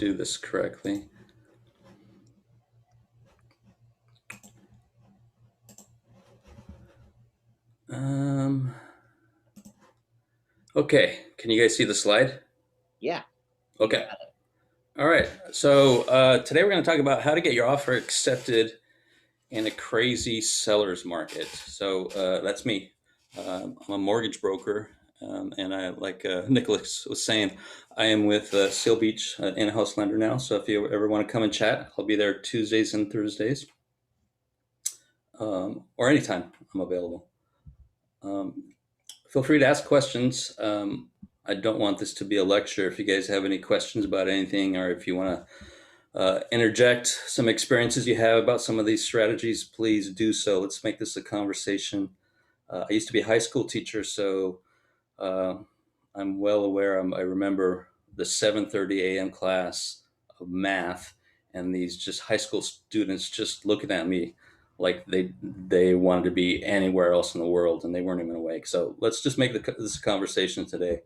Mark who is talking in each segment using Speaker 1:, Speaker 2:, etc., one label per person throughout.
Speaker 1: do this correctly. Okay, can you guys see the slide?
Speaker 2: Yeah.
Speaker 1: Okay. All right. So today we're going to talk about how to get your offer accepted in a crazy seller's market. So that's me. I'm a mortgage broker, and I, like Nicholas was saying, I am with Seal Beach, in-house lender now. So if you ever want to come and chat, I'll be there Tuesdays and Thursdays, or anytime I'm available. Um, Feel free to ask questions. I don't want this to be a lecture. If you guys have any questions about anything, or if you want to interject some experiences you have about some of these strategies, please do so. Let's make this a conversation. I used to be a high school teacher, so uh, I'm well aware. I remember the 7:30 a.m. class of math, and these just high school students just looking at me like they wanted to be anywhere else in the world, and they weren't even awake. So let's just make this conversation today.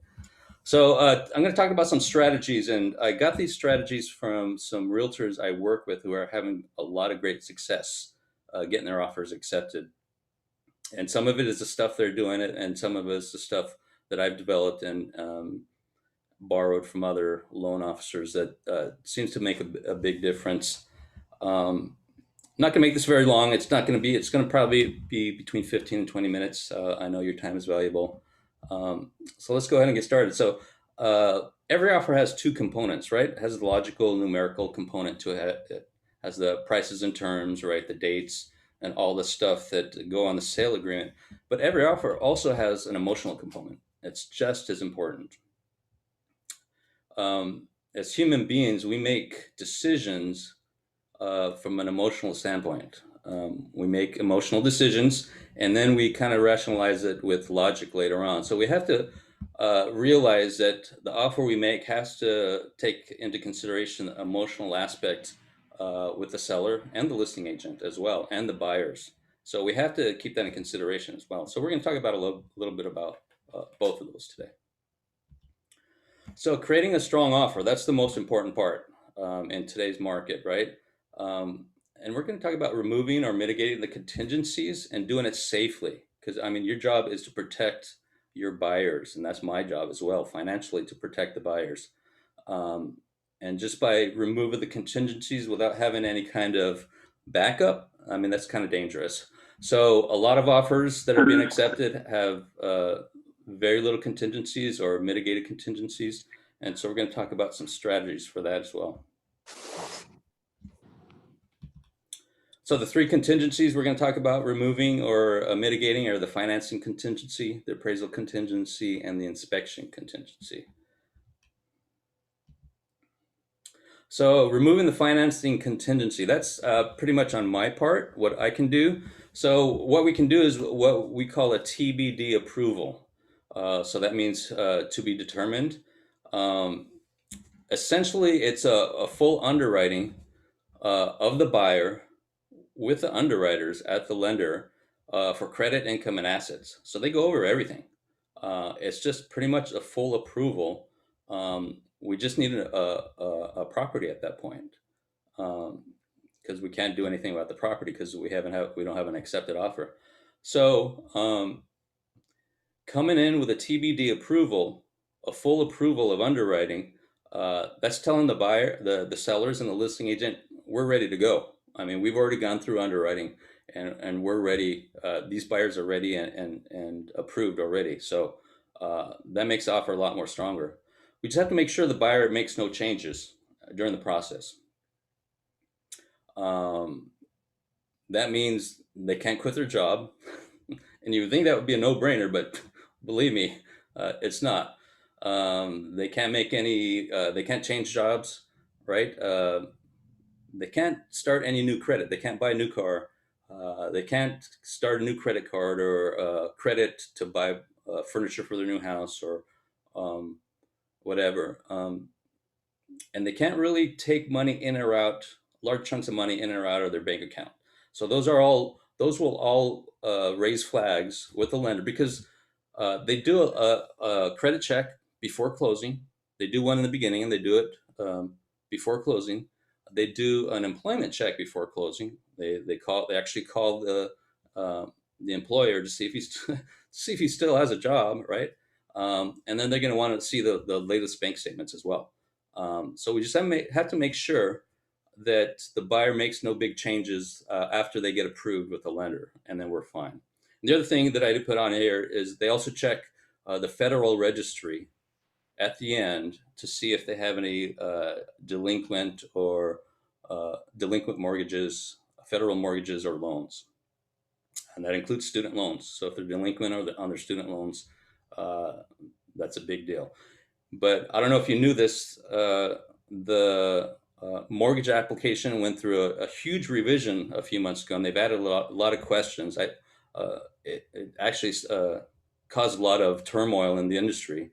Speaker 1: So I'm going to talk about some strategies, and I got these strategies from some realtors I work with who are having a lot of great success getting their offers accepted. And some of it is the stuff they're doing it, and some of it is the stuff that I've developed and borrowed from other loan officers that seems to make a big difference. I'm not going to make this very long. It's not going to be. It's going to probably be between 15 and 20 minutes. I know your time is valuable. So let's go ahead and get started. So every offer has two components, right? It has the logical numerical component to it. It has the prices and terms, right? The dates and all the stuff that go on the sale agreement. But every offer also has an emotional component. It's just as important. As human beings, we make decisions from an emotional standpoint. We make emotional decisions, and then we kind of rationalize it with logic later on. So we have to realize that the offer we make has to take into consideration the emotional aspect with the seller and the listing agent as well, and the buyers. So we have to keep that in consideration as well. So we're going to talk about little bit about both of those today. So creating a strong offer, that's the most important part in today's market, right? And we're going to talk about removing or mitigating the contingencies and doing it safely. Because, I mean, your job is to protect your buyers, and that's my job as well, financially, to protect the buyers. And just by removing the contingencies without having any kind of backup, I mean, that's kind of dangerous. So a lot of offers that are being accepted have very little contingencies or mitigated contingencies. And so we're going to talk about some strategies for that as well. So the three contingencies we're going to talk about removing or mitigating are the financing contingency, the appraisal contingency, and the inspection contingency. So removing the financing contingency, that's pretty much on my part, what I can do. So what we can do is what we call a TBD approval. So that means to be determined. Um, Essentially, it's a full underwriting of the buyer with the underwriters at the lender for credit, income, and assets. So they go over everything. It's just pretty much a full approval. We just need a property at that point because we can't do anything about the property because we don't have an accepted offer. So coming in with a TBD approval, a full approval of underwriting, that's telling the buyer, the sellers, and the listing agent, we're ready to go. I mean, we've already gone through underwriting, and we're ready. These buyers are ready and approved already. So that makes the offer a lot more stronger. We just have to make sure the buyer makes no changes during the process. Um, that means they can't quit their job, and you would think that would be a no-brainer, but believe me, it's not. They can't make any. They can't change jobs, right? They can't start any new credit. They can't buy a new car. They can't start a new credit card or credit to buy furniture for their new house or um, whatever. And they can't really take money in or out, large chunks of money in or out of their bank account. So those will all raise flags with the lender because they do a credit check before closing. They do one in the beginning, and they do it before closing. They do an employment check before closing. They actually call uh, the employer to see if he's see if he still has a job, right? And then they're going to want to see the latest bank statements as well. So we just have to make sure that the buyer makes no big changes after they get approved with the lender, and then we're fine. And the other thing that I did put on here is they also check the federal registry at the end to see if they have any delinquent or delinquent mortgages, federal mortgages or loans, and that includes student loans. So if they're delinquent on their student loans, uh, that's a big deal. But I don't know if you knew this. The mortgage application went through a huge revision a few months ago, and they've added a lot of questions. It actually caused a lot of turmoil in the industry.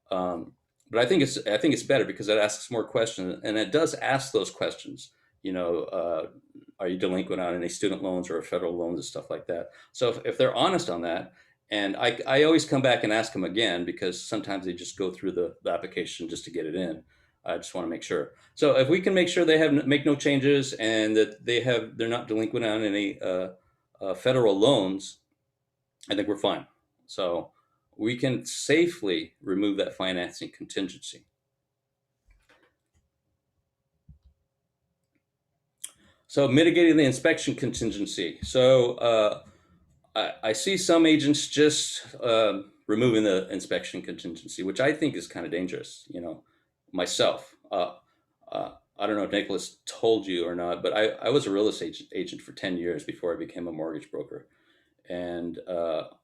Speaker 1: But I think it's better because it asks more questions, and it does ask those questions. You know, are you delinquent on any student loans or federal loans and stuff like that? So if they're honest on that, and I always come back and ask them again because sometimes they just go through the application just to get it in. I just want to make sure. So if we can make sure they have make no changes and that they're not delinquent on any federal loans, I think we're fine. So we can safely remove that financing contingency. So mitigating the inspection contingency. So I see some agents just removing the inspection contingency, which I think is kind of dangerous. You know, myself. I don't know if Nicholas told you or not, but I was a real estate agent for 10 years before I became a mortgage broker. And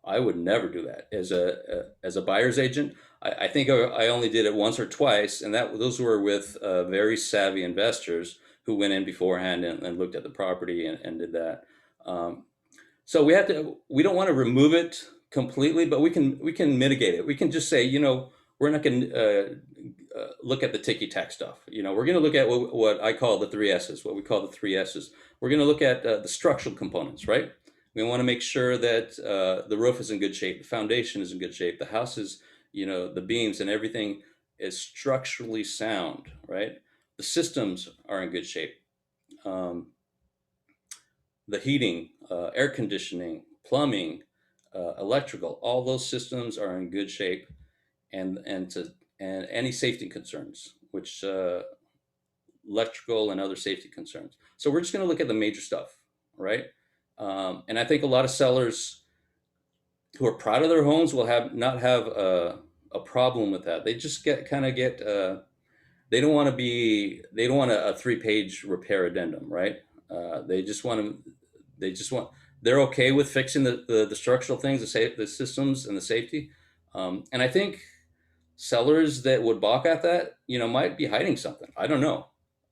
Speaker 1: I would never do that as a buyer's agent. I think I only did it once or twice, and those were with very savvy investors who went in beforehand and looked at the property and did that. Um, so we don't want to remove it completely, but we can mitigate it. We can just say, you know, we're not going to look at the ticky tack stuff. You know, we're going to look at what I call the three S's, what we call the three S's. We're going to look at the structural components, right? We want to make sure that the roof is in good shape, the foundation is in good shape, the house is, you know, the beams and everything is structurally sound, right? The systems are in good shape. Um, the heating, air conditioning, plumbing, electrical, all those systems are in good shape, and any safety concerns, which electrical and other safety concerns. So we're just going to look at the major stuff, right? And I think a lot of sellers who are proud of their homes will have not have a problem with that. They just get they don't want a 3-page repair addendum, right? They just want to they just want they're okay with fixing the structural things, the systems and the safety. And I think sellers that would balk at that, you know, might be hiding something. I don't know.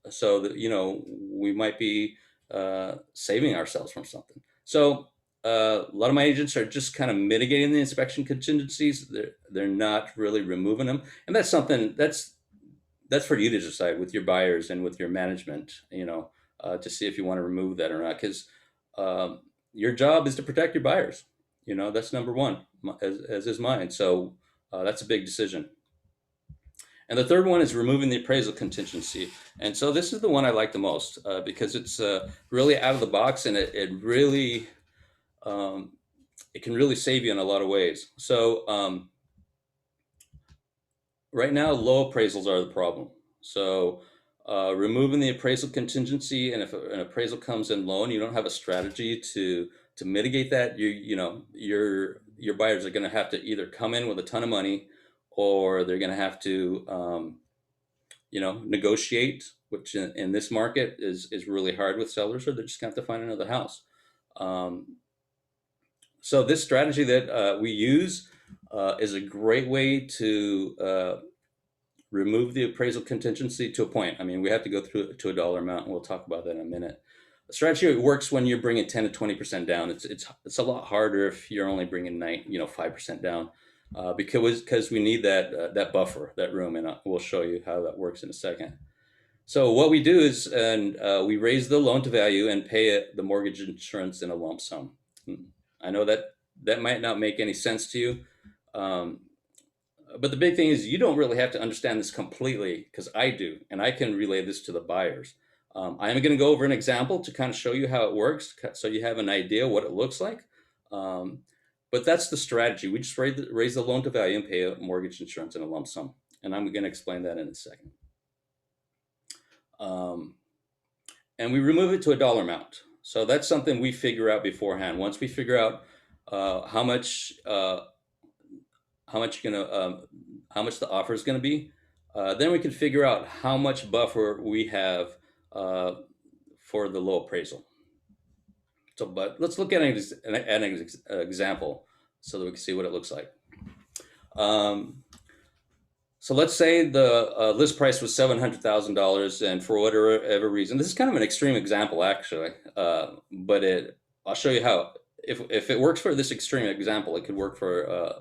Speaker 1: So that, you know, we might be saving ourselves from something. So a lot of my agents are just kind of mitigating the inspection contingencies. They're not really removing them, and that's something that's for you to decide with your buyers and with your management. You know, to see if you want to remove that or not, because um, your job is to protect your buyers. You know, that's number one, as is mine. So that's a big decision. And the third one is removing the appraisal contingency. And so this is the one I like the most because it's really out of the box, and it really um, it can really save you in a lot of ways. So right now, low appraisals are the problem. So removing the appraisal contingency, and if an appraisal comes in low and you don't have a strategy to mitigate that, you know your buyers are going to have to either come in with a ton of money, or they're going to have to you know, negotiate, which in this market is really hard with sellers, or they're just going to have to find another house. Um, so this strategy that we use is a great way to remove the appraisal contingency to a point. I mean, we have to go through to a dollar amount, and we'll talk about that in a minute. The strategy works when you're bringing 10 to 20% down. It's a lot harder if you're only bringing 5% down, because we need that buffer, that room, and we'll show you how that works in a second. So what we do is, and we raise the loan to value and pay the mortgage insurance in a lump sum. I know that might not make any sense to you. Um, but the big thing is you don't really have to understand this completely because I do, and I can relay this to the buyers. I am going to go over an example to kind of show you how it works, so you have an idea what it looks like. Um, but that's the strategy. We just raise the loan to value and pay a mortgage insurance in a lump sum, and I'm going to explain that in a second. Um, and we remove it to a dollar amount. So that's something we figure out beforehand. Once we figure out how much how much you're gonna how much the offer is going to be, then we can figure out how much buffer we have uh, for the low appraisal. So, but let's look at an example so that we can see what it looks like. Um, so let's say the list price was $700,000, and for whatever reason, this is kind of an extreme example, actually, but I'll show you how. If it works for this extreme example, it could work for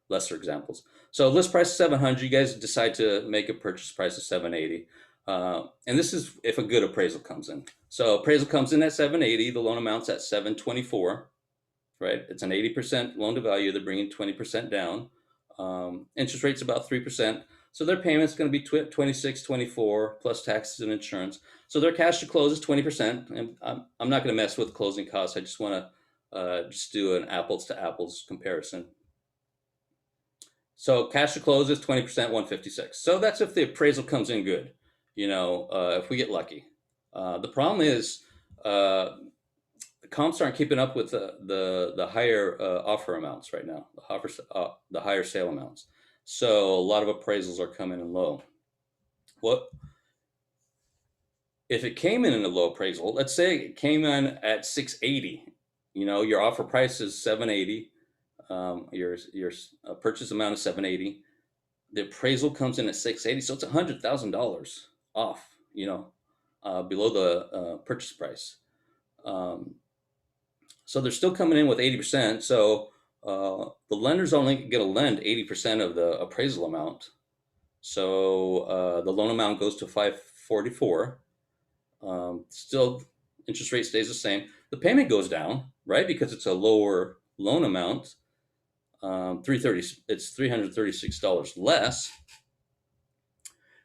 Speaker 1: lesser examples. So list price is 700. You guys decide to make a purchase price of 780, and this is if a good appraisal comes in. So appraisal comes in at 780. The loan amount's at 724. Right? It's an 80% loan to value. They're bringing 20% down. Interest rate's about 3%. So their payment's going to be 26, 24 plus taxes and insurance. So their cash to close is 20%. And I'm not going to mess with closing costs. I just want to just do an apples to apples comparison. So cash to close is 20%, 156. So that's if the appraisal comes in good, if we get lucky. The problem is the comps aren't keeping up with the higher offer amounts right now, the higher sale amounts. So a lot of appraisals are coming in low. What if it came in a low appraisal? Let's say it came in at 680. Your offer price is 780. Your purchase amount is 780. The appraisal comes in at 680, so it's $100,000 off. Below the purchase price. So they're still coming in with 80%. So the lender's only going to lend 80% of the appraisal amount. So the loan amount goes to 544. Still, interest rate stays the same. The payment goes down, right? Because it's a lower loan amount. 330. It's $336 less.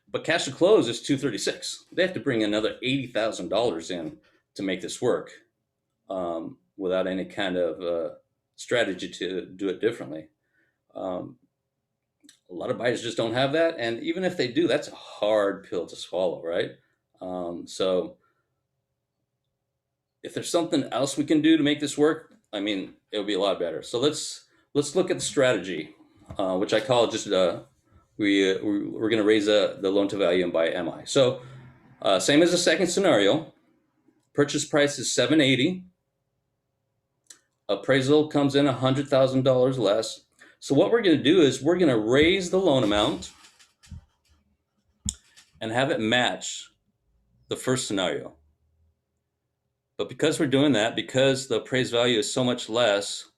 Speaker 1: But cash to close is $236. They have to bring another $80,000 in to make this work. Without any kind of strategy to do it differently. A lot of buyers just don't have that. And even if they do, that's a hard pill to swallow, right? So if there's something else we can do to make this work, it would be a lot better. So let's look at the strategy, which I call just we're going to raise the loan to value and buy MI. So same as the second scenario, purchase price is 780. Appraisal comes in $100,000 less. So what we're going to do is we're going to raise the loan amount and have it match the first scenario. But because we're doing that, because the appraised value is so much less,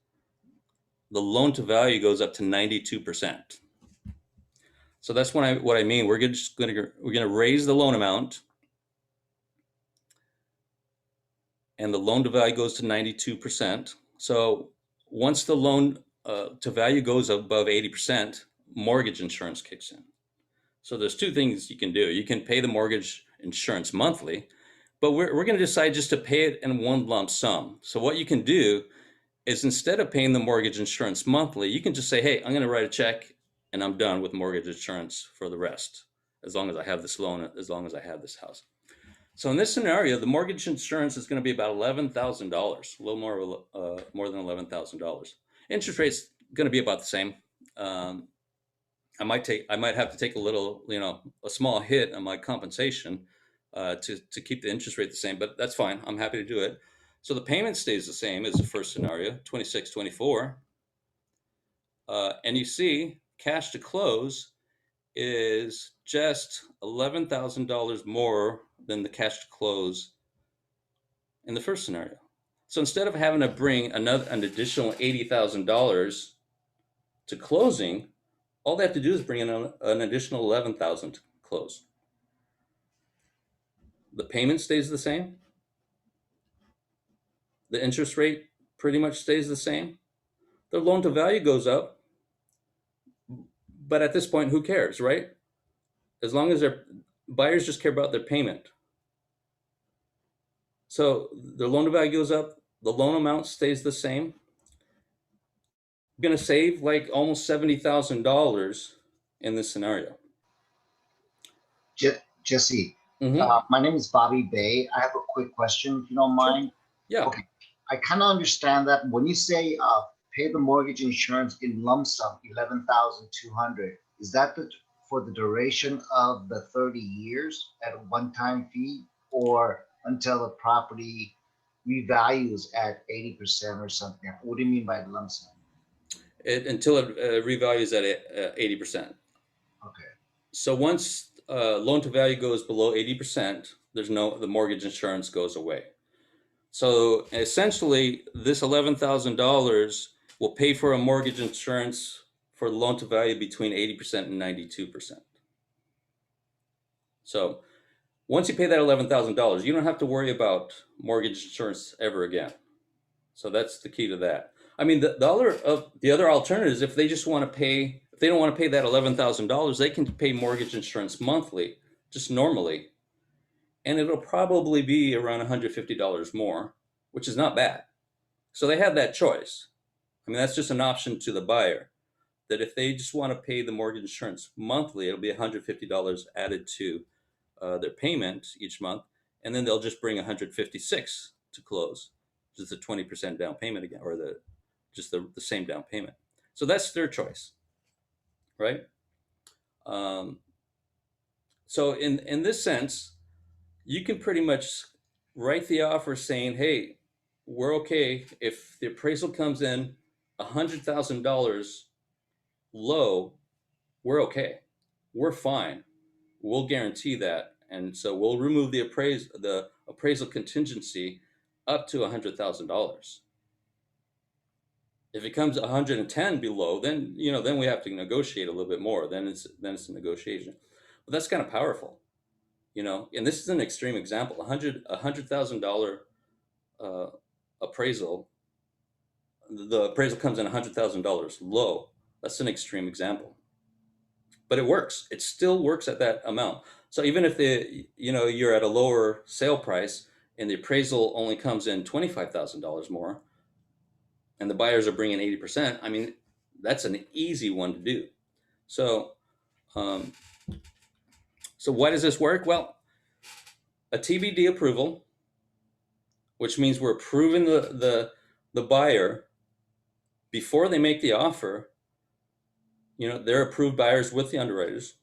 Speaker 1: the loan to value goes up to 92%. So that's what I mean. We're going to raise the loan amount, and the loan to value goes to 92%. So once the loan to value goes above 80%, mortgage insurance kicks in. So there's two things you can do. You can pay the mortgage insurance monthly, but we're going to decide just to pay it in one lump sum. So what you can do is instead of paying the mortgage insurance monthly, you can just say, hey, I'm going to write a check and I'm done with mortgage insurance for the rest, as long as I have this loan, as long as I have this house. So in this scenario, the mortgage insurance is going to be about $11,000, a little more than $11,000. Interest rate's going to be about the same. I might have to take a little, a small hit on my compensation to keep the interest rate the same, but that's fine. I'm happy to do it. So the payment stays the same as the first scenario, 26, 24. And you see, cash to close is just $11,000 more than the cash to close in the first scenario. So instead of having to bring an additional $80,000 to closing, all they have to do is bring in an additional $11,000 to close. The payment stays the same. The interest rate pretty much stays the same. The loan to value goes up, But at this point, who cares, right? As long as their buyers just care about their payment. So the loan to value goes up, the loan amount stays the same. You're going to save like almost $70,000 in this scenario.
Speaker 2: Jesse,
Speaker 1: Mm-hmm.
Speaker 2: my name is Bobby Bay. I have a quick question, if you don't
Speaker 1: Sure.
Speaker 2: mind.
Speaker 1: Yeah.
Speaker 2: Okay, I kind of understand that when you say pay the mortgage insurance in lump sum, 11,200, is that for the duration of the 30 years at a one-time fee, or until the property revalues at 80% or something? What do you mean by lump sum?
Speaker 1: Until it revalues at 80%.
Speaker 2: Okay.
Speaker 1: So once loan to value goes below 80%, the mortgage insurance goes away. So essentially, this $11,000 will pay for a mortgage insurance for the loan to value between 80% and 92%. So once you pay that $11,000, you don't have to worry about mortgage insurance ever again. So that's the key to that. I mean, the other alternatives, if they just want to pay, if they don't want to pay that $11,000, they can pay mortgage insurance monthly, just normally, and it'll probably be around $150 more, which is not bad. So they have that choice. I mean, that's just an option to the buyer. That if they just want to pay the mortgage insurance monthly, it'll be $150 added to their payment each month, and then they'll just bring 156 to close, just the 20% down payment again, or the same down payment. So that's their choice, right? Um, so in this sense, you can pretty much write the offer saying, "Hey, we're okay if the appraisal comes in $100,000 low. We're okay. We're fine. We'll guarantee that, and so we'll remove the appraisal contingency up to $100,000. If it comes 110 below, then we have to negotiate a little bit more. Then it's a negotiation, but that's kind of powerful, And this is an extreme example. $100,000 uh, appraisal. The appraisal comes in $100,000 low. That's an extreme example, but it works. It still works at that amount. So even if you're at a lower sale price and the appraisal only comes in $25,000 more, and the buyers are bringing 80%, I mean, that's an easy one to do. So, um, so why does this work? Well, a Tbd approval, which means we're approving the buyer before they make the offer. They're approved buyers with the underwriters,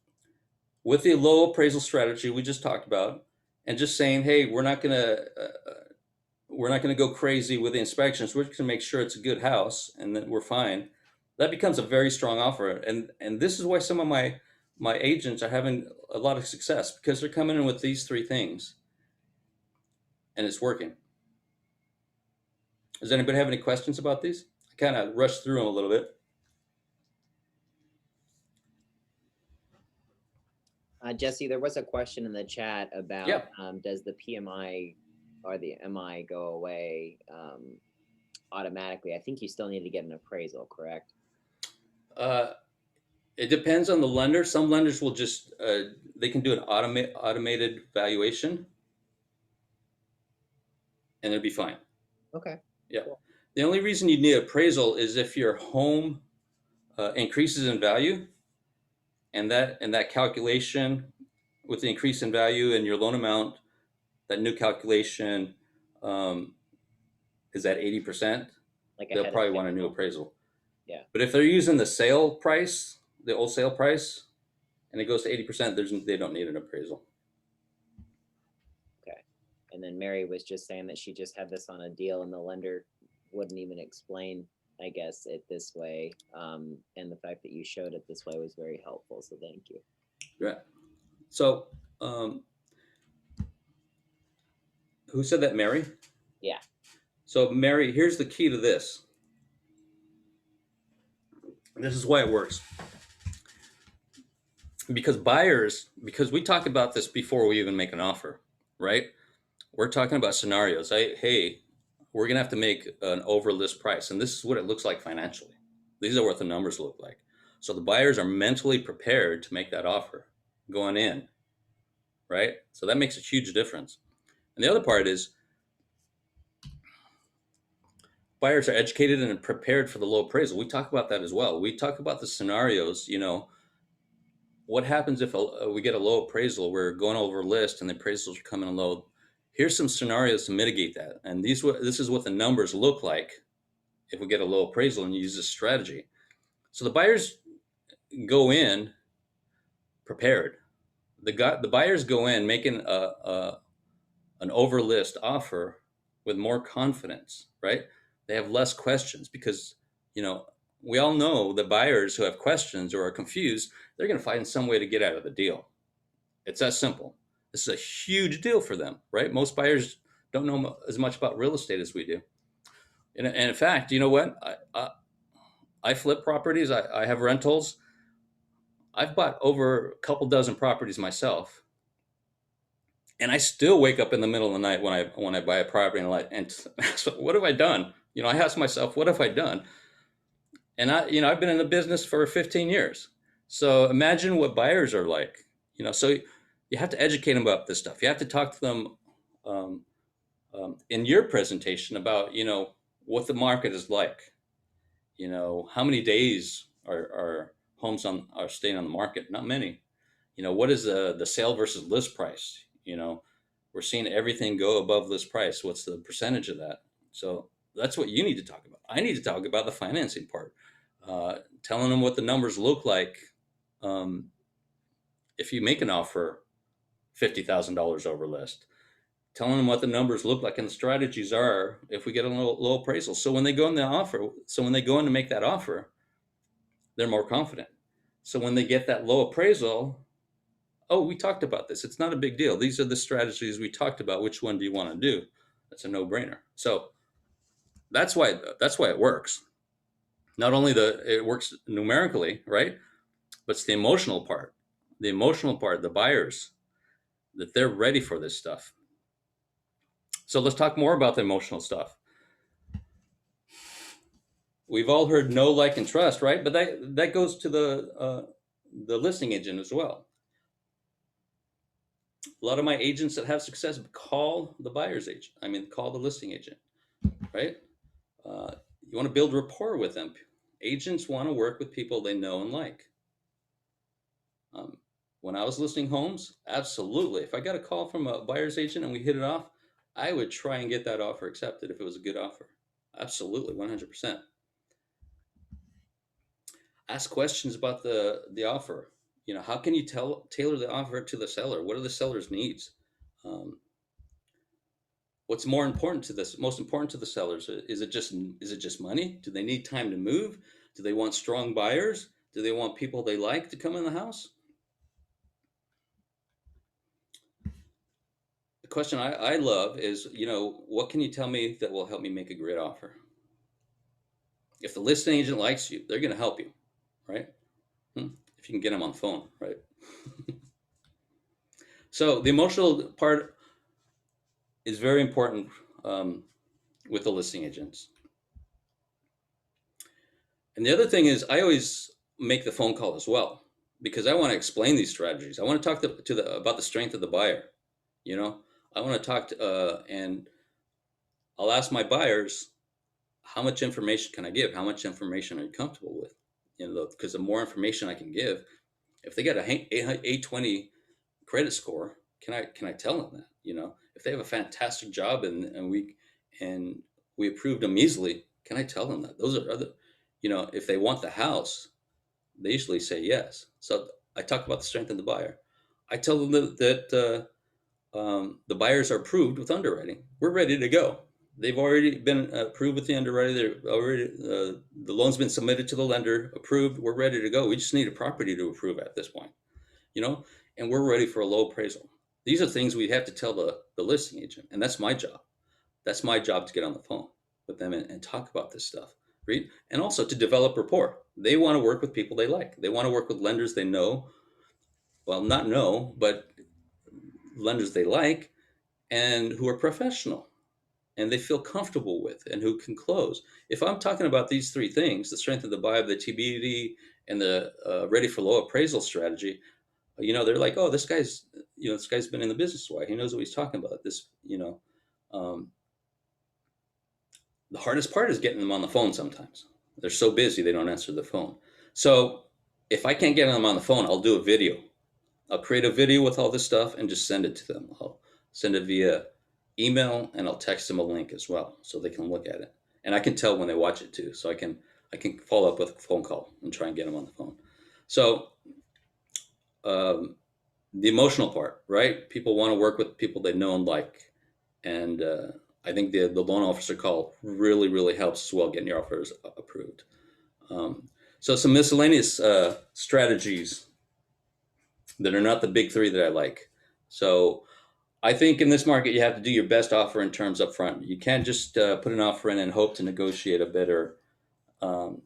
Speaker 1: with the low appraisal strategy we just talked about, and just saying, hey, we're not gonna go crazy with the inspections. We're just gonna make sure it's a good house and that we're fine. That becomes a very strong offer, and this is why some of my agents are having a lot of success, because they're coming in with these three things, and it's working. Does anybody have any questions about these? I kind of rushed through them a little bit.
Speaker 3: Jesse, there was a question in the chat about
Speaker 1: Yeah.
Speaker 3: Does the PMI or the MI go away automatically? I think you still need to get an appraisal, correct?
Speaker 1: It depends on the lender. Some lenders will just they can do an automated valuation, and it'll be fine.
Speaker 3: Okay.
Speaker 1: Yeah.
Speaker 3: Cool.
Speaker 1: The only reason you need appraisal is if your home increases in value, and that calculation with the increase in value and your loan amount, that new calculation is at 80%.
Speaker 3: Like
Speaker 1: They'll
Speaker 3: ahead
Speaker 1: probably
Speaker 3: of
Speaker 1: want a new
Speaker 3: schedule.
Speaker 1: appraisal.
Speaker 3: Yeah.
Speaker 1: But if they're using the sale price, the old sale price, and it goes to 80%, they don't need an appraisal.
Speaker 3: Okay. And then Mary was just saying that she just had this on a deal and the lender wouldn't even explain, I guess, it this way. And the fact that you showed it this way was very helpful. So thank you.
Speaker 1: Yeah. So, who said that, Mary?
Speaker 3: Yeah.
Speaker 1: So, Mary, here's the key to this. This is why it works. Because we talk about this before we even make an offer, right? We're talking about scenarios. Hey, we're going to have to make an over list price, and this is what it looks like financially. These are what the numbers look like. So the buyers are mentally prepared to make that offer going in, right? So that makes a huge difference. And the other part is buyers are educated and prepared for the low appraisal. We talk about that as well. We talk about the scenarios, what happens if we get a low appraisal? We're going over a list and the appraisals are coming in low. Here's some scenarios to mitigate that. And this is what the numbers look like if we get a low appraisal and use this strategy. So the buyers go in prepared. The buyers go in making an over list offer with more confidence, right? They have less questions because, you know, we all know the buyers who have questions or are confused, they're going to find some way to get out of the deal. It's that simple. This is a huge deal for them, right? Most buyers don't know as much about real estate as we do. And in fact, you know what? I flip properties. I have rentals. I've bought over a couple dozen properties myself, and I still wake up in the middle of the night when I buy a property and so what have I done? I ask myself, what have I done? And I've been in the business for 15 years. So imagine what buyers are like. So you have to educate them about this stuff. You have to talk to them um, in your presentation about what the market is like. How many days are homes are staying on the market? Not many. What is the sale versus list price? We're seeing everything go above list price. What's the percentage of that? So that's what you need to talk about. I need to talk about the financing part, telling them what the numbers look like um, if you make an offer $50,000 over list, telling them what the numbers look like and the strategies are if we get a low appraisal. So when they go in to make that offer, they're more confident. So when they get that low appraisal, oh, we talked about this. It's not a big deal. These are the strategies we talked about. Which one do you want to do? That's a no-brainer. So that's why it works. Not only it works numerically, right? But it's the emotional part. The emotional part, the buyers, that they're ready for this stuff. So let's talk more about the emotional stuff. We've all heard know, like, and trust, right? But that goes to the listing agent as well. A lot of my agents that have success call the buyer's agent. Call the listing agent, right? You want to build rapport with them. Agents want to work with people they know and like. When I was listing homes, absolutely. If I got a call from a buyer's agent and we hit it off, I would try and get that offer accepted if it was a good offer. Absolutely, 100%. Ask questions about the offer. How can you tailor the offer to the seller? What are the seller's needs? What's most important to the sellers? Is it just money? Do they need time to move? Do they want strong buyers? Do they want people they like to come in the house? The question I love is, what can you tell me that will help me make a great offer? If the listing agent likes you, they're going to help you, right? If you can get them on the phone, right? So the emotional part is very important with the listing agents. And the other thing is, I always make the phone call as well because I want to explain these strategies. I want to talk about the strength of the buyer. I want to talk and I'll ask my buyers, how much information can I give? How much information are you comfortable with? Because the more information I can give, if they get a 820 credit score, can I tell them that? If they have a fantastic job and we approved them easily, can I tell them that? Those are other, if they want the house, they usually say yes. So I talk about the strength of the buyer. I tell them that the buyers are approved with underwriting. We're ready to go. They've already been approved with the underwriter. They're already the loan's been submitted to the lender, approved. We're ready to go. We just need a property to approve at this point, and we're ready for a low appraisal. These are things we have to tell the listing agent, and that's my job. That's my job to get on the phone with them and talk about this stuff, right? And also to develop rapport. They want to work with people they like. They want to work with lenders they know. Well, not know, but lenders they like and who are professional and they feel comfortable with and who can close. If I'm talking about these three things, the strength of the buyer, the TBD, And the ready for low appraisal strategy, they're like, oh, this guy's been in the business a while. He knows what he's talking about. Um, the hardest part is getting them on the phone sometimes. They're so busy, they don't answer the phone. So if I can't get them on the phone, I'll do a video. I'll create a video with all this stuff and just send it to them. I'll send it via email and I'll text them a link as well so they can look at it. And I can tell when they watch it too. So I can follow up with a phone call and try and get them on the phone. So um, the emotional part, right? People want to work with people they know and like. And I think the loan officer call really, really helps as well getting your offers approved. Um, so some miscellaneous strategies that are not the big three that I like. So I think in this market, you have to do your best offer in terms up front. You can't just put an offer in and hope to negotiate um,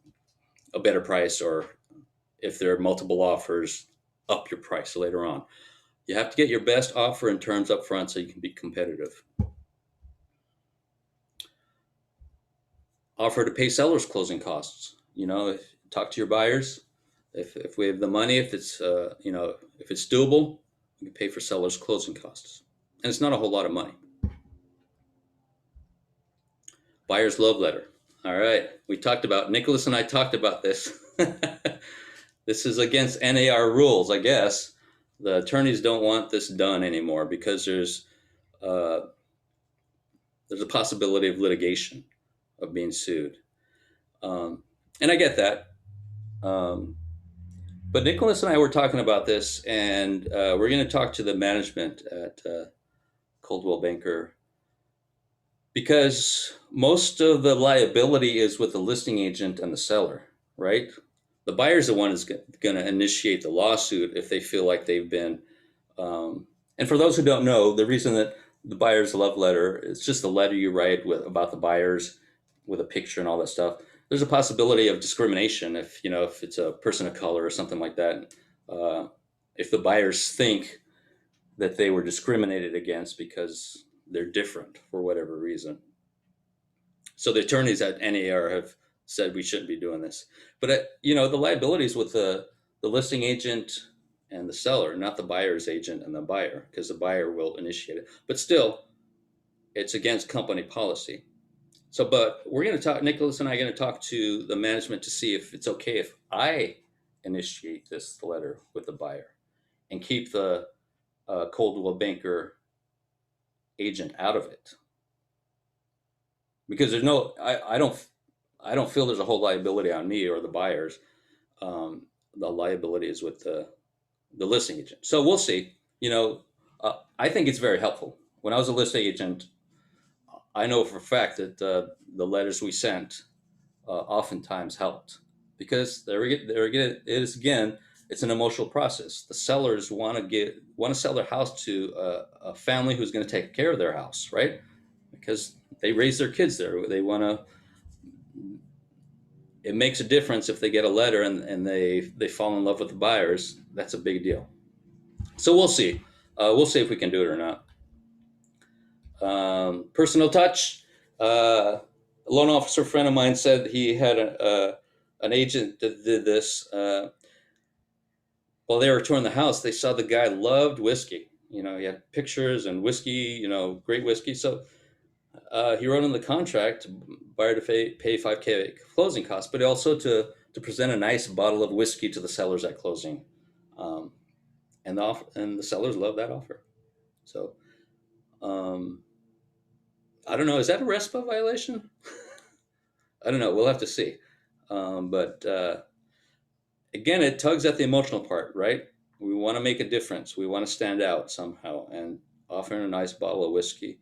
Speaker 1: a better price, or if there are multiple offers, up your price later on. You have to get your best offer in terms up front so you can be competitive. Offer to pay sellers closing costs. Talk to your buyers. If we have the money, if it's if it's doable, we can pay for sellers closing costs, and it's not a whole lot of money. Buyer's love letter. All right, Nicholas and I talked about this. This is against NAR rules, I guess. The attorneys don't want this done anymore because uh, there's a possibility of litigation, of being sued, and I get that. Um, but Nicholas and I were talking about this, and we're going to talk to the management at Coldwell Banker, because most of the liability is with the listing agent and the seller, right? The buyer's the one who's going to initiate the lawsuit if they feel like they've been. And for those who don't know, the reason that the buyer's love letter is just a letter you write about the buyers with a picture and all that stuff. There's a possibility of discrimination if it's a person of color or something like that. If the buyers think that they were discriminated against because they're different for whatever reason. So the attorneys at NAR have said we shouldn't be doing this. But the liabilities with the listing agent and the seller, not the buyer's agent and the buyer, because the buyer will initiate it. But still, it's against company policy. So, but we're going to talk. Nicholas and I are going to talk to the management to see if it's okay if I initiate this letter with the buyer and keep the Coldwell Banker agent out of it, because I don't feel there's a whole liability on me or the buyers. The liability is with the listing agent. So we'll see. I think it's very helpful. When I was a listing agent, I know for a fact that the letters we sent oftentimes helped, because there again, it is again, it's an emotional process. The sellers want to sell their house to a family who's going to take care of their house, right? Because they raise their kids there. They want to. It makes a difference if they get a letter and they fall in love with the buyers. That's a big deal. So we'll see. We'll see if we can do it or not. Personal touch. A loan officer friend of mine said he had an agent that did this. While they were touring the house, they saw the guy loved whiskey. He had pictures and whiskey, great whiskey. So he wrote in the contract, buyer to pay $5,000 closing costs, but also to present a nice bottle of whiskey to the sellers at closing. And the sellers love that offer. So I don't know. Is that a RESPA violation? I don't know. We'll have to see. But again, it tugs at the emotional part, right? We want to make a difference. We want to stand out somehow, and offering a nice bottle of whiskey.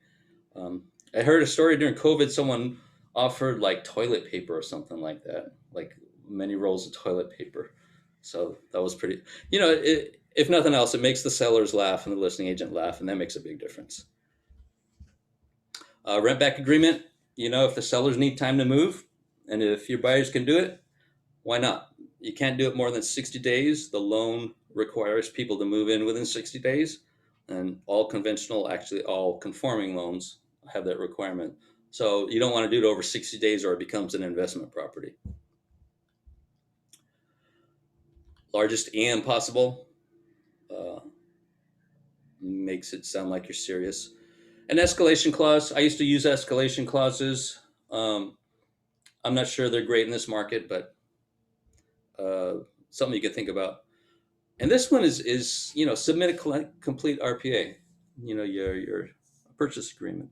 Speaker 1: I heard a story during COVID. Someone offered like toilet paper or something like that, like many rolls of toilet paper. So that was pretty. If nothing else, it makes the sellers laugh and the listing agent laugh, and that makes a big difference. Rent back agreement. If the sellers need time to move, and if your buyers can do it, why not? You can't do it more than 60 days. The loan requires people to move in within 60 days, and all conforming loans have that requirement. So you don't want to do it over 60 days or it becomes an investment property. largest EM possible. Uh, Makes it sound like you're serious. An escalation clause. I used to use escalation clauses. Um, I'm not sure they're great in this market, but something you can think about. And this one is submit a complete RPA. Your purchase agreement.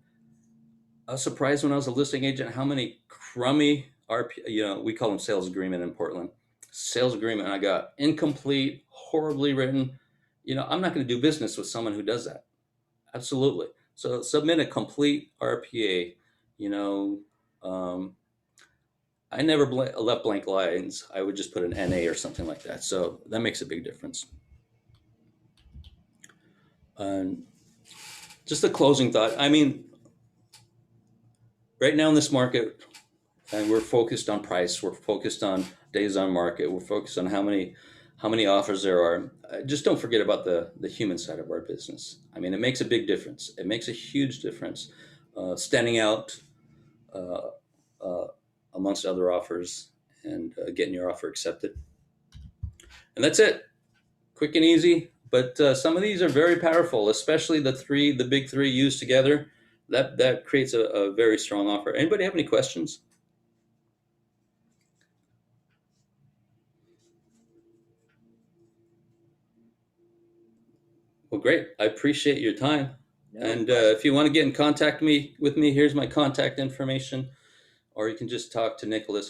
Speaker 1: I was surprised when I was a listing agent how many crummy RP. We call them sales agreement in Portland. Sales agreement I got incomplete, horribly written. I'm not going to do business with someone who does that. Absolutely. So submit a complete RPA. You know, um, I never left blank lines. I would just put an NA or something like that. So that makes a big difference. And just a closing thought. I mean, right now in this market, and we're focused on price. We're focused on days on market. We're focused on how many offers there are. Just don't forget about the human side of our business. I mean, it makes a big difference. It makes a huge difference. Standing out uh, uh, amongst other offers and getting your offer accepted. And that's it. Quick and easy. But some of these are very powerful, especially the big three used together. That creates a very strong offer. Anybody have any questions? Well, great. I appreciate your time.
Speaker 3: No,
Speaker 1: And if you want to get in contact with me, here's my contact information, or you can just talk to Nicholas. He'll